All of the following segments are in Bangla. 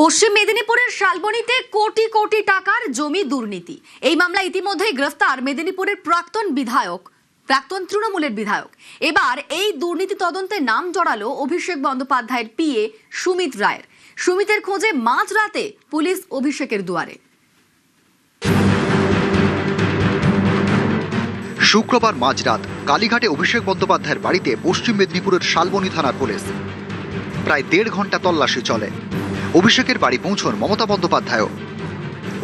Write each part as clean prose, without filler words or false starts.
পশ্চিম মেদিনীপুরের শালবনীতে কোটি কোটি টাকার জমি দুর্নীতি। এই মামলায় ইতিমধ্যেই গ্রেফতার মেদিনীপুরের প্রাক্তন তৃণমূলের বিধায়ক। এবার এই দুর্নীতি তদন্তে নাম জড়ালো অভিষেক বন্দ্যোপাধ্যায়ের পিএ সুমিত রায়ের। সুমিতের খোঁজে মাঝরাতে পুলিশ অভিষেকের দুয়ারে। শুক্রবার মাঝরাত কালীঘাটে অভিষেক বন্দ্যোপাধ্যায়ের বাড়িতে পশ্চিম মেদিনীপুরের শালবনী থানার পুলিশ। প্রায় 1.5 ঘন্টা তল্লাশি চলে। অভিষেকের বাড়ি পৌঁছন মমতা বন্দ্যোপাধ্যায়ও।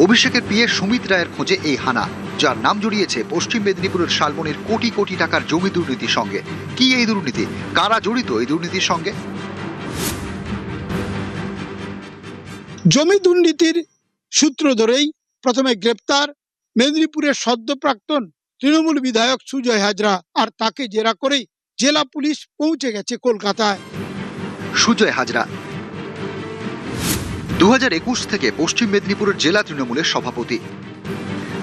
অভিষেকের পিএ সুমিত রায়ের খোঁজে এই হানা, যার নাম জড়িয়েছে পশ্চিম মেদিনীপুরের শালবনীর কোটি কোটি টাকার জমি দুর্নীতির সঙ্গে। কি এই দুর্নীতি, কারা জড়িত এই দুর্নীতির সঙ্গে? জমি দুর্নীতির সূত্র ধরেই প্রথমে গ্রেপ্তার মেদিনীপুরের সদ্য প্রাক্তন তৃণমূল বিধায়ক সুজয় হাজরা, আর তাকে জেরা করেই জেলা পুলিশ পৌঁছে গেছে কলকাতায়। সুজয় হাজরা 2021 থেকে পশ্চিম মেদিনীপুরের জেলা তৃণমূলের সভাপতি।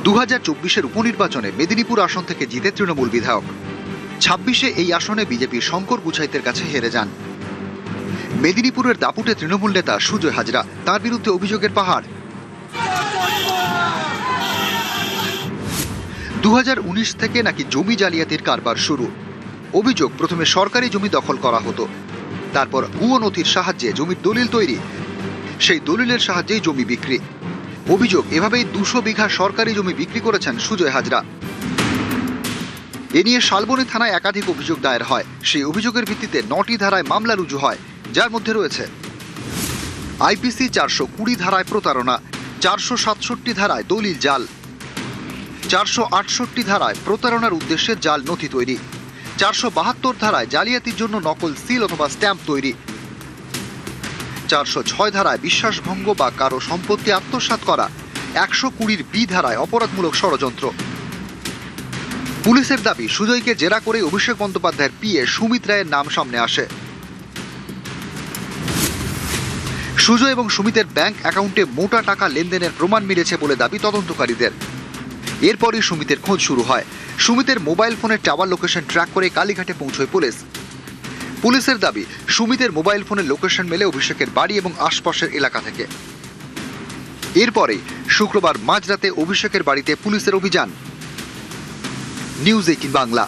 2024-এর উপনির্বাচনে মেদিনীপুর আসন থেকে জিতে তৃণমূল বিধায়ক। 26-এ এই আসনে বিজেপির শঙ্কর গুছাইতের কাছে হেরে যান। মেদিনীপুরের দাপুটে তৃণমূল নেতা সুজয় হাজরা, তার বিরুদ্ধে অভিযোগের পাহাড়। 2019 থেকে নাকি জমি জালিয়াতির কারবার শুরু। অভিযোগ, প্রথমে সরকারি জমি দখল করা হতো, তারপর ভুয়ো নথির সাহায্যে জমির দলিল তৈরি, সেই দলিলের সাহায্যেই জমি বিক্রি। অভিযোগ, এভাবেই 200 বিঘা সরকারি জমি বিক্রি করেছেন সুজয় হাজরা। এ নিয়ে শালবনী থানায় একাধিক অভিযোগ দায়ের হয়। সেই অভিযোগের ভিত্তিতে 9টি ধারায় মামলা রুজু হয়, যার মধ্যে রয়েছে আইপিসি 420 ধারায় প্রতারণা, 467 ধারায় দলিল জাল, 468 ধারায় প্রতারণার উদ্দেশ্যে জাল নথি তৈরি, 472 ধারায় জালিয়াতির জন্য নকল সিল অথবা স্ট্যাম্প তৈরি, 406 ধারায় বিশ্বাসভঙ্গ বা কারো সম্পত্তি আত্মসাৎ করা, 120 বি ধারায় অপরাধমূলক ষড়যন্ত্র। পুলিশের দাবি, সুজয়কে জেরা করে অভিষেক বন্দ্যোপাধ্যায়ের পিএ সুমিত রায়ের নাম সামনে আসে। সুজয় এবং সুমিতের ব্যাংক অ্যাকাউন্টে মোটা টাকা লেনদেনের প্রমাণ মিলেছে বলে দাবি তদন্তকারীদের। এরপরই সুমিতের খোঁজ শুরু হয়। সুমিতের মোবাইল ফোনের টাওয়ার লোকেশন ট্র্যাক করে কালীঘাটে পৌঁছয় পুলিশ। পুলিশের দাবি, সুমিতের মোবাইল ফোনের লোকেশন মেলে অভিষেকের বাড়ি এবং আশপাশের এলাকা থেকে। এরপরেই শুক্রবার মাঝরাতে অভিষেকের বাড়িতে পুলিশের অভিযান। নিউজ 18 বাংলা।